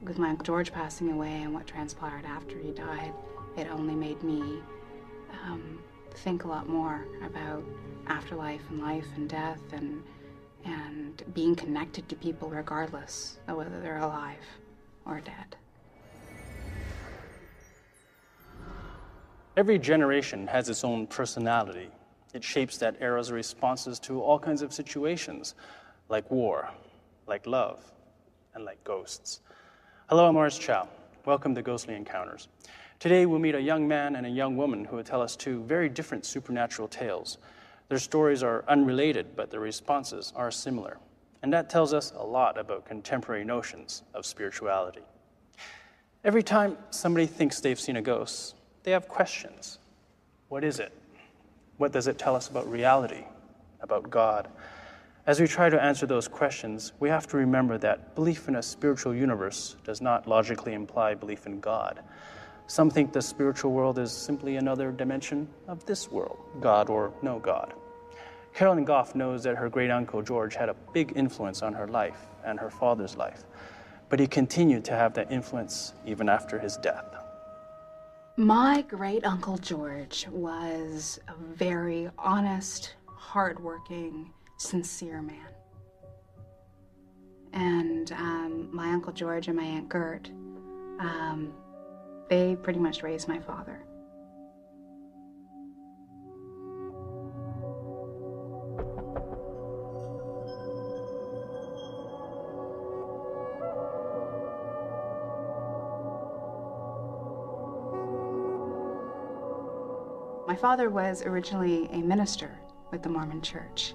with my Uncle George passing away and what transpired after he died, it only made me think a lot more about afterlife and life and death and being connected to people regardless of whether they're alive or dead. Every generation has its own personality. It shapes that era's responses to all kinds of situations, like war, like love, and like ghosts. Hello, I'm Morris Chow. Welcome to Ghostly Encounters. Today we'll meet a young man and a young woman who will tell us two very different supernatural tales. Their stories are unrelated, but their responses are similar. And that tells us a lot about contemporary notions of spirituality. Every time somebody thinks they've seen a ghost, they have questions. What is it? What does it tell us about reality, about God? As we try to answer those questions, we have to remember that belief in a spiritual universe does not logically imply belief in God. Some think the spiritual world is simply another dimension of this world, God or no God. Carolyn Goff knows that her great-uncle George had a big influence on her life and her father's life, but he continued to have that influence even after his death. My great-uncle George was a very honest, hardworking, sincere man. And my Uncle George and my Aunt Gert, they pretty much raised my father. My father was originally a minister with the Mormon Church.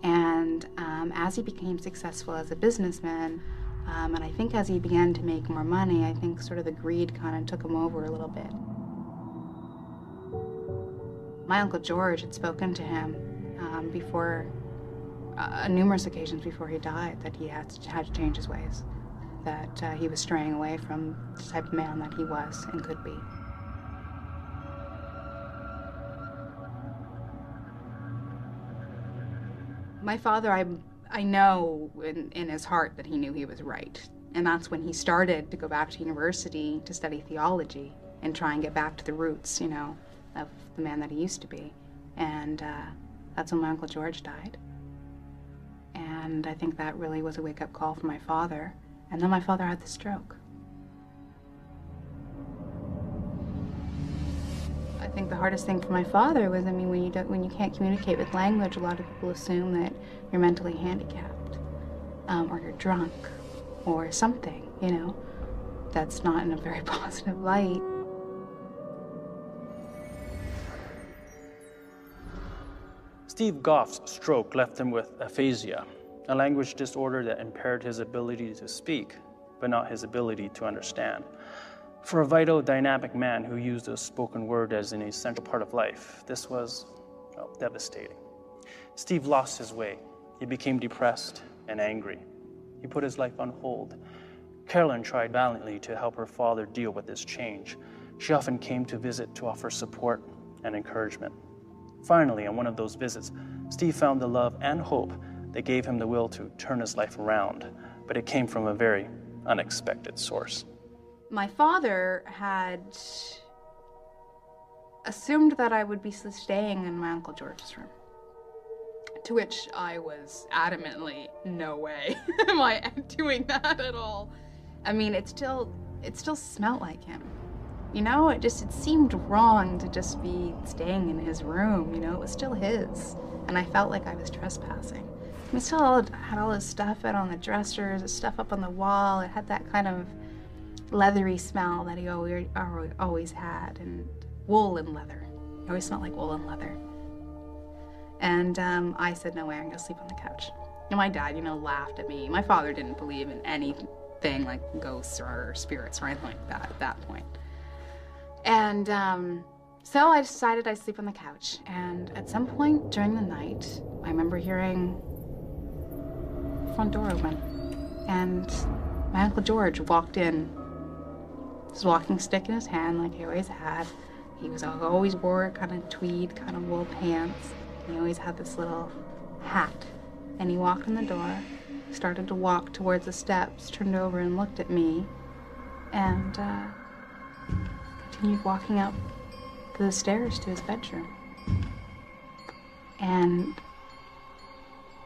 And as he became successful as a businessman, and I think as he began to make more money, I think sort of the greed kind of took him over a little bit. My Uncle George had spoken to him before, numerous occasions before he died, that he had to change his ways, that he was straying away from the type of man that he was and could be. My father, I know in his heart that he knew he was right. And that's when he started to go back to university to study theology and try and get back to the roots, you know, of the man that he used to be. And that's when my Uncle George died. And I think that really was a wake-up call for my father. And then my father had the stroke. I think the hardest thing for my father was, I mean, when you can't communicate with language, a lot of people assume that you're mentally handicapped, or you're drunk, or something, you know, that's not in a very positive light. Steve Goff's stroke left him with aphasia, a language disorder that impaired his ability to speak, but not his ability to understand. For a vital, dynamic man who used the spoken word as an essential part of life, this was, well, devastating. Steve lost his way. He became depressed and angry. He put his life on hold. Carolyn tried valiantly to help her father deal with this change. She often came to visit to offer support and encouragement. Finally, on one of those visits, Steve found the love and hope that gave him the will to turn his life around, but it came from a very unexpected source. My father had assumed that I would be staying in my Uncle George's room, to which I was adamantly, no way am I doing that at all. I mean, it still smelled like him. You know, it seemed wrong to just be staying in his room, you know, it was still his. And I felt like I was trespassing. I mean, still had all his stuff out on the dressers, his stuff up on the wall. It had that kind of leathery smell that he always had, and wool and leather. He always smelled like wool and leather. And I said, no way, I'm gonna sleep on the couch. And my dad, you know, laughed at me. My father didn't believe in anything like ghosts or spirits or anything like that at that point. And so I decided I'd sleep on the couch. And at some point during the night, I remember hearing the front door open. And my Uncle George walked in, his walking stick in his hand like he always had. He always wore kind of tweed, kind of wool pants. He always had this little hat. And he walked in the door, started to walk towards the steps, turned over and looked at me, and continued walking up the stairs to his bedroom. And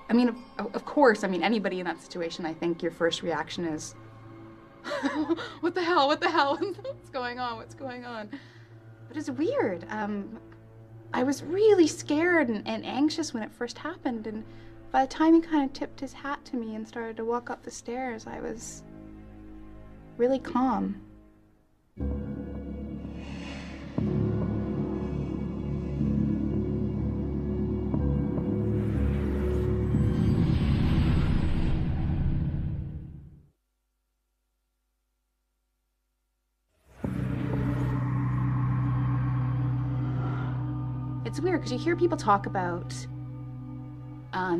I mean, of course, I mean, anybody in that situation, I think your first reaction is, what the hell, what's going on, But it's weird. I was really scared and anxious when it first happened, and by the time he kind of tipped his hat to me and started to walk up the stairs, I was really calm. It's weird because you hear people talk about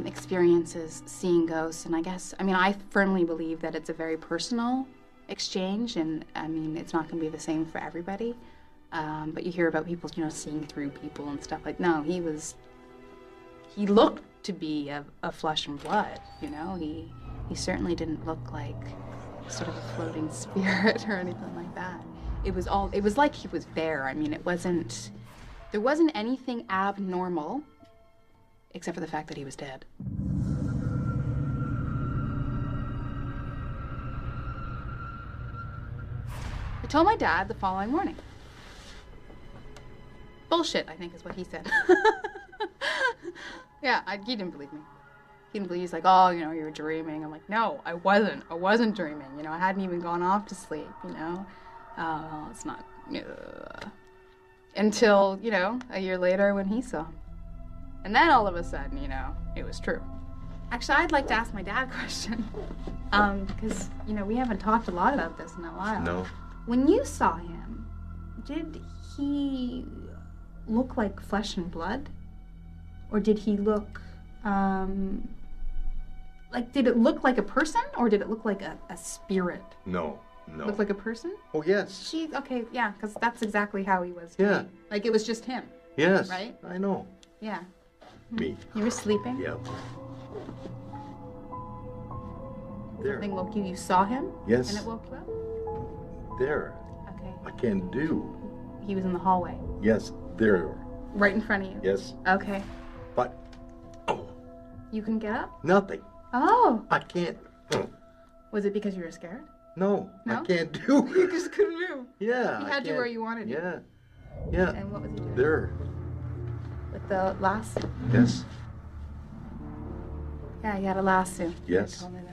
experiences seeing ghosts, and I firmly believe that it's a very personal exchange, and I mean, it's not going to be the same for everybody. But you hear about people, seeing through people and stuff like. No, he looked to be of flesh and blood. He certainly didn't look like sort of a floating spirit or anything like that. It was like he was there. I mean, there wasn't anything abnormal, except for the fact that he was dead. I told my dad the following morning. Bullshit, I think is what he said. Yeah, he didn't believe me. He didn't believe. He's like, oh, you were dreaming. I'm like, no, I wasn't dreaming. I hadn't even gone off to sleep, it's not, until, a year later when he saw him. And then all of a sudden, it was true. Actually, I'd like to ask my dad a question. Because, we haven't talked a lot about this in a while. No. When you saw him, did he look like flesh and blood? Or did he look, did it look like a person? Or did it look like a spirit? No. Look like a person? Oh, yes. Okay, yeah, because that's exactly how he was. Yeah. Like, it was just him. Yes. Right? I know. Yeah. Me. You were sleeping? Yep. There. Something woke you. You saw him? Yes. And it woke you up? There. Okay. I can do. He was in the hallway? Yes. There. Right in front of you? Yes. Okay. But, You couldn't get up? nothing. Oh. I can't. Was it because you were scared? No, No? I can't do You it. just couldn't move. Yeah. He I had you can't. where you wanted you. Yeah. Yeah. And what was he doing? There. With the lasso? Yes. Yeah, he had a lasso. Yes. He told me this.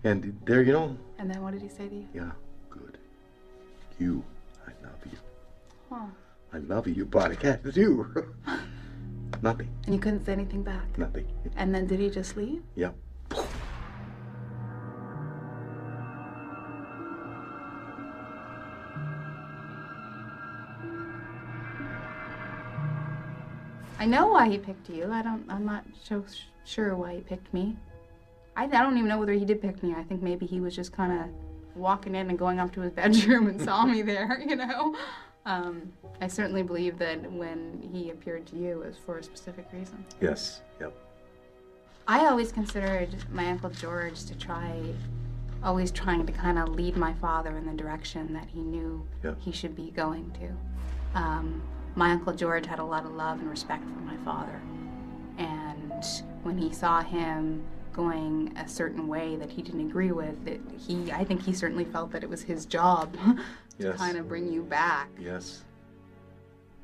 And there, And then what did he say to you? Yeah, good. You, I love you. Huh. I love you, but I can't do. Nothing. And you couldn't say anything back? Nothing. And then did he just leave? Yep. I know why he picked you. I'm not so sure why he picked me. I don't even know whether he did pick me. I think maybe he was just kind of walking in and going up to his bedroom and saw me there, I certainly believe that when he appeared to you, it was for a specific reason. Yes. Yep. I always considered my Uncle George always trying to kind of lead my father in the direction that he knew he should be going to. My Uncle George had a lot of love and respect for my father. And when he saw him going a certain way that he didn't agree with, I think he certainly felt that it was his job to kind of bring you back. Yes.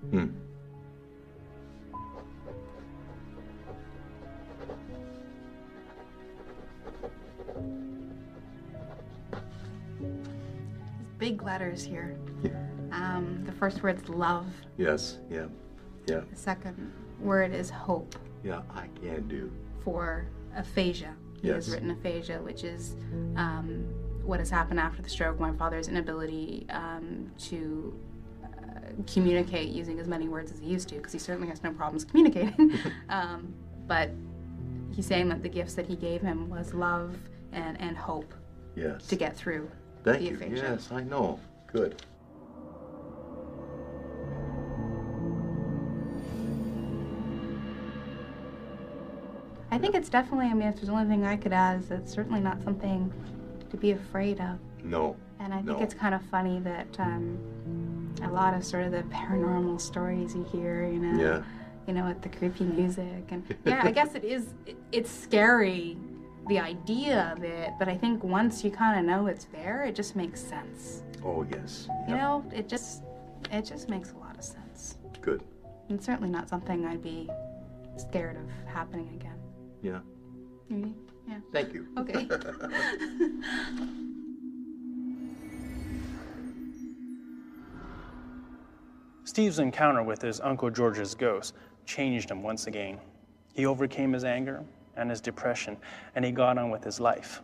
Hmm. Big letters here. Yeah. The first word's love. Yes. Yeah. Yeah. The second word is hope. Yeah, I can do. For aphasia. He has Yes. written aphasia, which is what has happened after the stroke. My father's inability to communicate using as many words as he used to, because he certainly has no problems communicating. But he's saying that the gifts that he gave him was love and hope Yes. to get through Thank the you. aphasia. Yes, I know. Good. I think it's definitely, if there's only thing I could add, is it's certainly not something to be afraid of. No. And I think No. it's kind of funny that a lot of sort of the paranormal stories you hear, Yeah. With the creepy music. And yeah, I guess it's scary, the idea of it, but I think once you kind of know it's there, it just makes sense. Oh, yes. It just makes a lot of sense. Good. And certainly not something I'd be scared of happening again. Yeah. Mhm. Yeah. Thank you. Okay. Steve's encounter with his Uncle George's ghost changed him once again. He overcame his anger and his depression, and he got on with his life.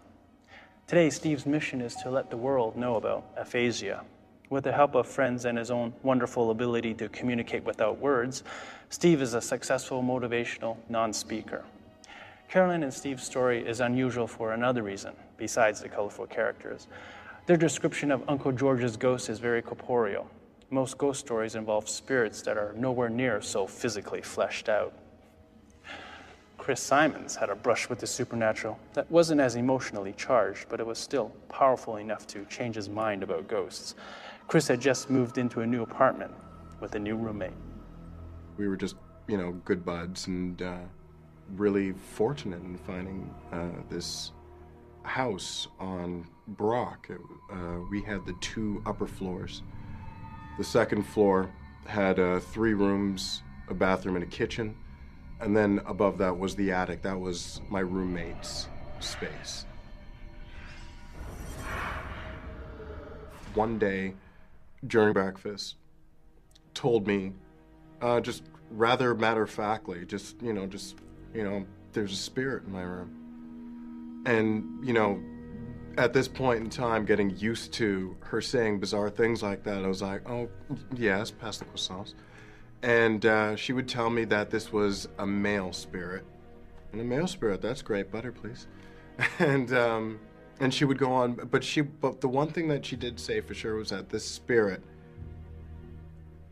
Today, Steve's mission is to let the world know about aphasia. With the help of friends and his own wonderful ability to communicate without words, Steve is a successful motivational non-speaker. Carolyn and Steve's story is unusual for another reason, besides the colorful characters. Their description of Uncle George's ghost is very corporeal. Most ghost stories involve spirits that are nowhere near so physically fleshed out. Chris Simons had a brush with the supernatural that wasn't as emotionally charged, but it was still powerful enough to change his mind about ghosts. Chris had just moved into a new apartment with a new roommate. We were just, good buds and really fortunate in finding this house on Brock. We had the 2 upper floors. The second floor had 3 rooms, a bathroom, and a kitchen. And then above that was the attic. That was my roommate's space. One day, during breakfast, told me, just rather matter-of-factly, there's a spirit in my room. And, at this point in time, getting used to her saying bizarre things like that, I was like, oh, yes, pass the croissants. And she would tell me that this was a male spirit. And a male spirit, that's great, butter, please. And she would go on, but the one thing that she did say for sure was that this spirit,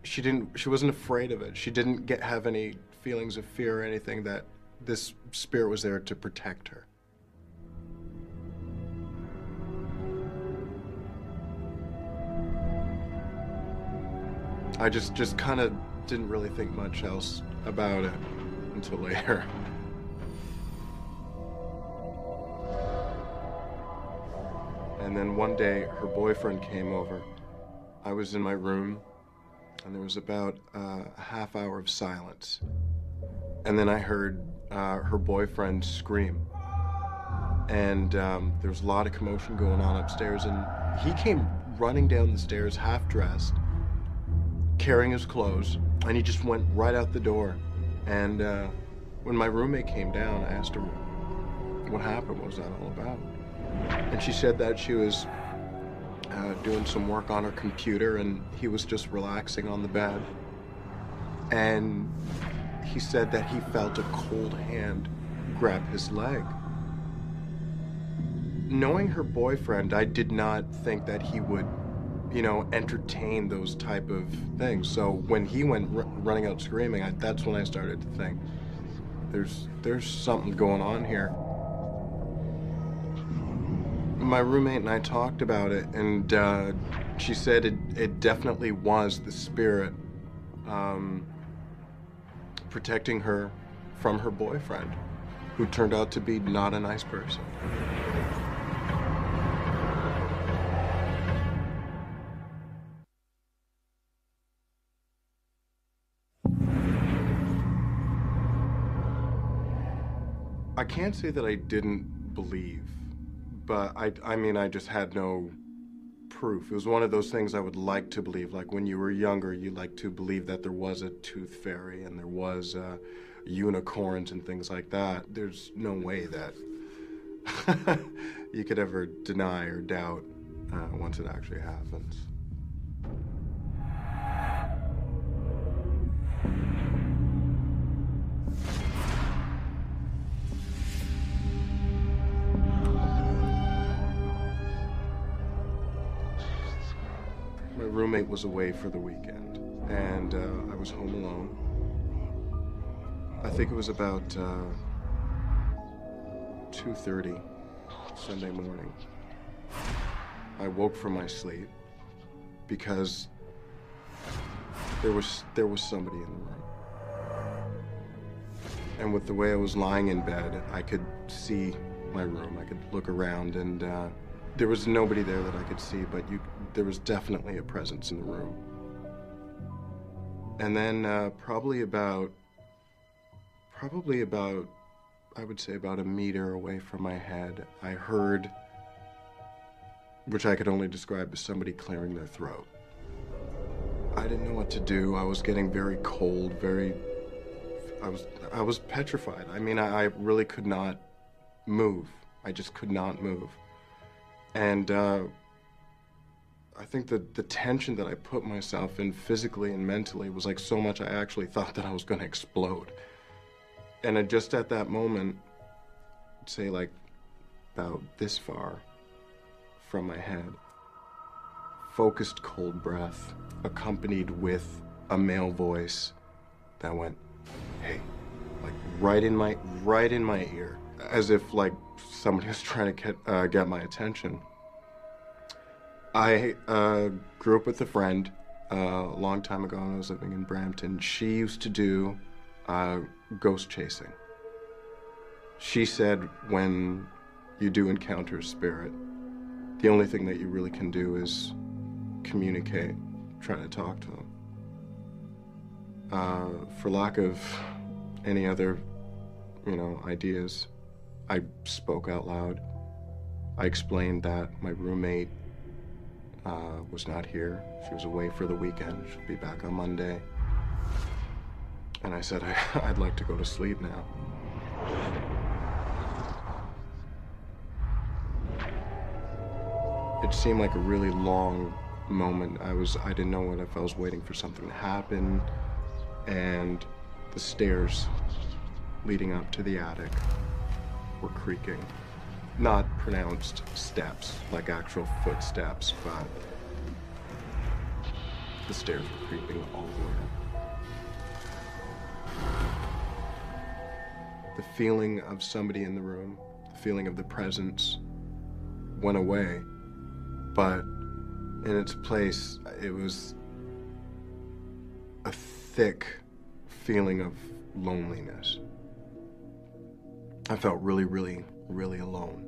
she wasn't afraid of it. She didn't have any feelings of fear or anything, that this spirit was there to protect her. I just kind of didn't really think much else about it until later. And then one day, her boyfriend came over. I was in my room, and there was about a half hour of silence. And then I heard her boyfriend scream. And there was a lot of commotion going on upstairs, and he came running down the stairs, half-dressed, carrying his clothes, and he just went right out the door. And when my roommate came down, I asked her, what happened? What was that all about? And she said that she was doing some work on her computer, and he was just relaxing on the bed. And he said that he felt a cold hand grab his leg. Knowing her boyfriend, I did not think that he would, entertain those type of things. So when he went running out screaming, that's when I started to think, there's something going on here. My roommate and I talked about it, and she said it definitely was the spirit protecting her from her boyfriend, who turned out to be not a nice person. I can't say that I didn't believe, but I just had no proof. It was one of those things I would like to believe. Like when you were younger, you like to believe that there was a tooth fairy and there was unicorns and things like that. There's no way that you could ever deny or doubt once it actually happens. My roommate was away for the weekend, and I was home alone. I think it was about 2:30 Sunday morning. I woke from my sleep because there was somebody in the room. And with the way I was lying in bed, I could see my room. I could look around, and there was nobody there that I could see, but there was definitely a presence in the room. And then probably about, I would say about a meter away from my head, I heard, which I could only describe as somebody clearing their throat. I didn't know what to do. I was getting very cold, I was petrified. I mean, I really could not move. I just could not move. And I think that the tension that I put myself in physically and mentally was like so much I actually thought that I was going to explode. And just at that moment, say like about this far from my head, focused cold breath accompanied with a male voice that went, "Hey," like right in my ear, as if like somebody was trying to get my attention. I grew up with a friend a long time ago when I was living in Brampton. She used to do ghost chasing. She said when you do encounter a spirit, the only thing that you really can do is communicate, try to talk to them. For lack of any other, ideas, I spoke out loud. I explained that my roommate was not here. She was away for the weekend. She'll be back on Monday. And I said, I'd like to go to sleep now. It seemed like a really long moment. I didn't know if I was waiting for something to happen, and the stairs leading up to the attic were creaking. Not pronounced steps, like actual footsteps, but the stairs were creeping all the way up. The feeling of somebody in the room, the feeling of the presence went away, but in its place, it was a thick feeling of loneliness. I felt really, really, really alone.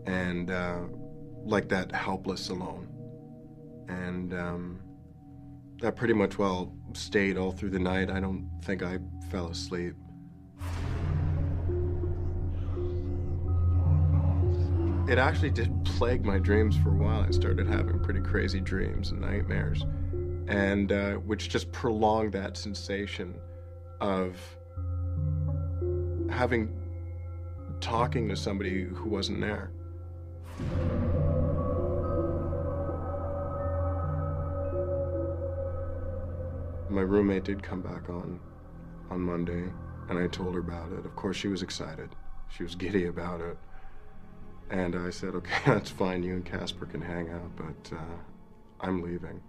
And like that helpless alone. And that pretty much stayed all through the night. I don't think I fell asleep. It actually did plague my dreams for a while. I started having pretty crazy dreams and nightmares, and which just prolonged that sensation of talking to somebody who wasn't there. My roommate did come back on Monday, and I told her about it. Of course, she was excited. She was giddy about it. And I said, okay, that's fine, you and Casper can hang out, but I'm leaving.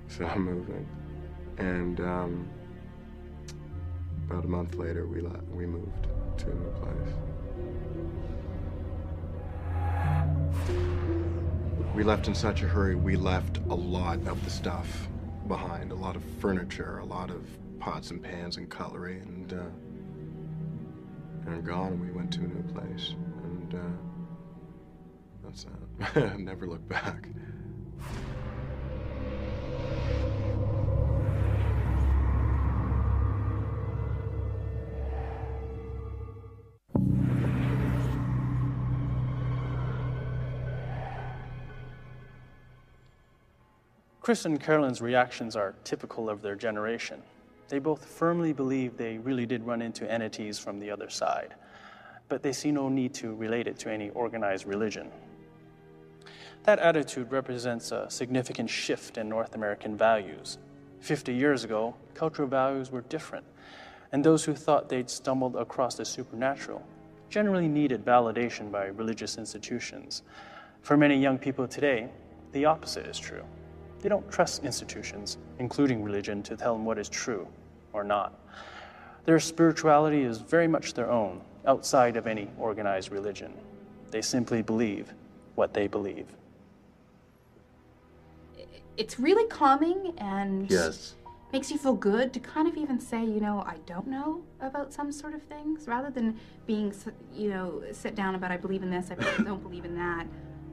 So I'm moving. And about a month later, we moved to a new place. We left in such a hurry, we left a lot of the stuff behind, a lot of furniture, a lot of pots and pans and cutlery, and gone, and we went to a new place. And that's it. Never looked back. Chris and Carolyn's reactions are typical of their generation. They both firmly believe they really did run into entities from the other side, but they see no need to relate it to any organized religion. That attitude represents a significant shift in North American values. 50 years ago, cultural values were different, and those who thought they'd stumbled across the supernatural generally needed validation by religious institutions. For many young people today, the opposite is true. They don't trust institutions, including religion, to tell them what is true or not. Their spirituality is very much their own, outside of any organized religion. They simply believe, what they believe. It's really calming and Yes. makes you feel good to kind of even say, you know, I don't know about some sort of things, rather than being, you know, sit down about I believe in this, I don't believe in that.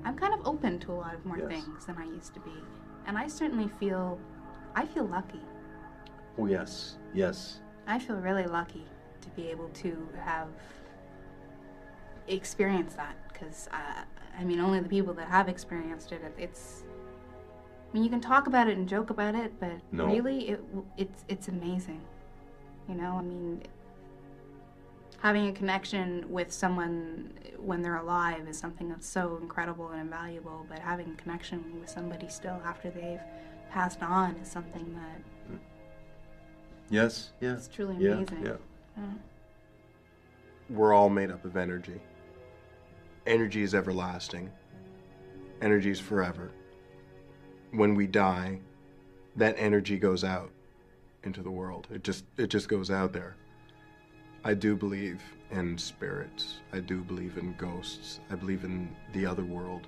I'm kind of open to a lot of more things than I used to be. And I certainly feel lucky. Oh, yes. Yes. I feel really lucky to be able to have experienced that, because, I mean, only the people that have experienced it, I mean, you can talk about it and joke about it, but really, it's amazing. You know, I mean, having a connection with someone when they're alive is something that's so incredible and invaluable, but having a connection with somebody still after they've passed on is something that... Yes, yeah. It's truly amazing. Yeah. We're all made up of energy. Energy is everlasting. Energy is forever. When we die, that energy goes out into the world. It just goes out there. I do believe in spirits. I do believe in ghosts. I believe in the other world.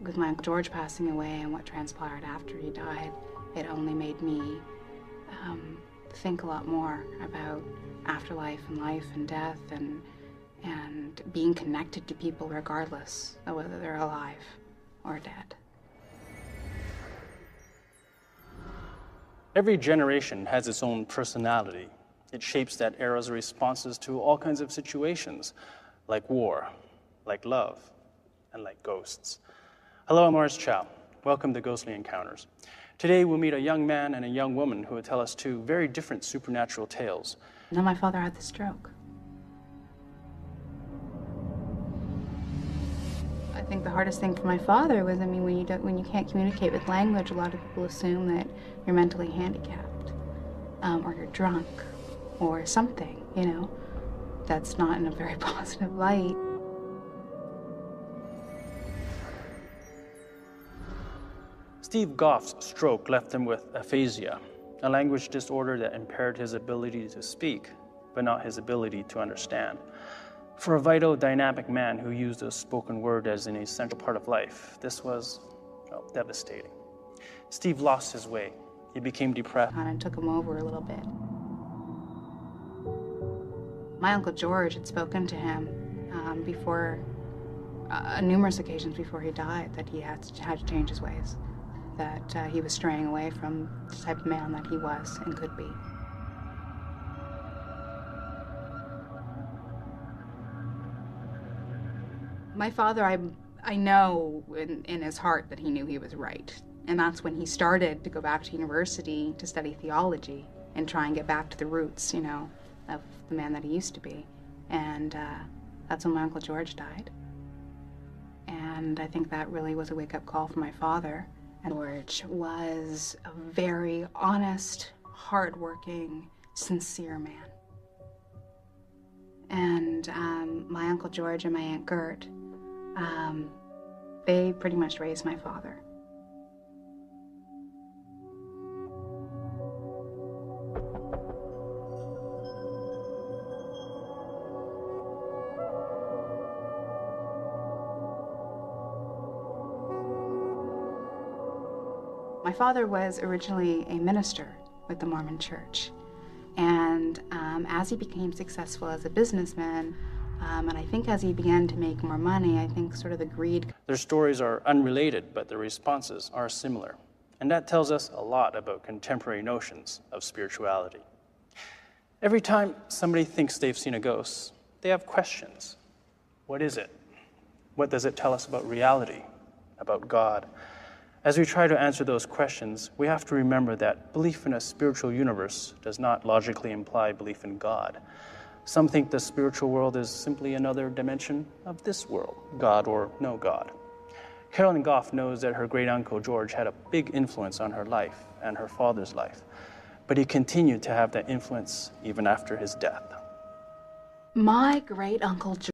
With my Uncle George passing away and what transpired after he died, it only made me think a lot more about afterlife and life and death and being connected to people regardless of whether they're alive or dead. Every generation has its own personality. It shapes that era's responses to all kinds of situations, like war, like love, and like ghosts. Hello, I'm Morris Chow. Welcome to Ghostly Encounters. Today we'll meet a young man and a young woman who will tell us two very different supernatural tales. And then my father had the stroke. I think the hardest thing for my father was, I mean, when you can't communicate with language, a lot of people assume that you're mentally handicapped, or you're drunk, or something, you know, that's not in a very positive light. Steve Goff's stroke left him with aphasia, a language disorder that impaired his ability to speak, but not his ability to understand. For a vital, dynamic man who used the spoken word as an essential part of life, this was, well, devastating. Steve lost his way. He became depressed. And it took him over a little bit. My Uncle George had spoken to him before, numerous occasions before he died, that he had to change his ways, that he was straying away from the type of man that he was and could be. My father, I know in his heart that he knew he was right. And that's when he started to go back to university to study theology and try and get back to the roots, you know, of the man that he used to be. And that's when my Uncle George died. And I think that really was a wake-up call for my father. And George was a very honest, hardworking, sincere man. And my Uncle George and my Aunt Gert, they pretty much raised my father. My father was originally a minister with the Mormon Church. And as he became successful as a businessman, and I think as he began to make more money, I think sort of the greed... Their stories are unrelated, but their responses are similar. And that tells us a lot about contemporary notions of spirituality. Every time somebody thinks they've seen a ghost, they have questions. What is it? What does it tell us about reality, about God? As we try to answer those questions, we have to remember that belief in a spiritual universe does not logically imply belief in God. Some think the spiritual world is simply another dimension of this world, God or no God. Carolyn Goff knows that her great-uncle George had a big influence on her life and her father's life, but he continued to have that influence even after his death. My great-uncle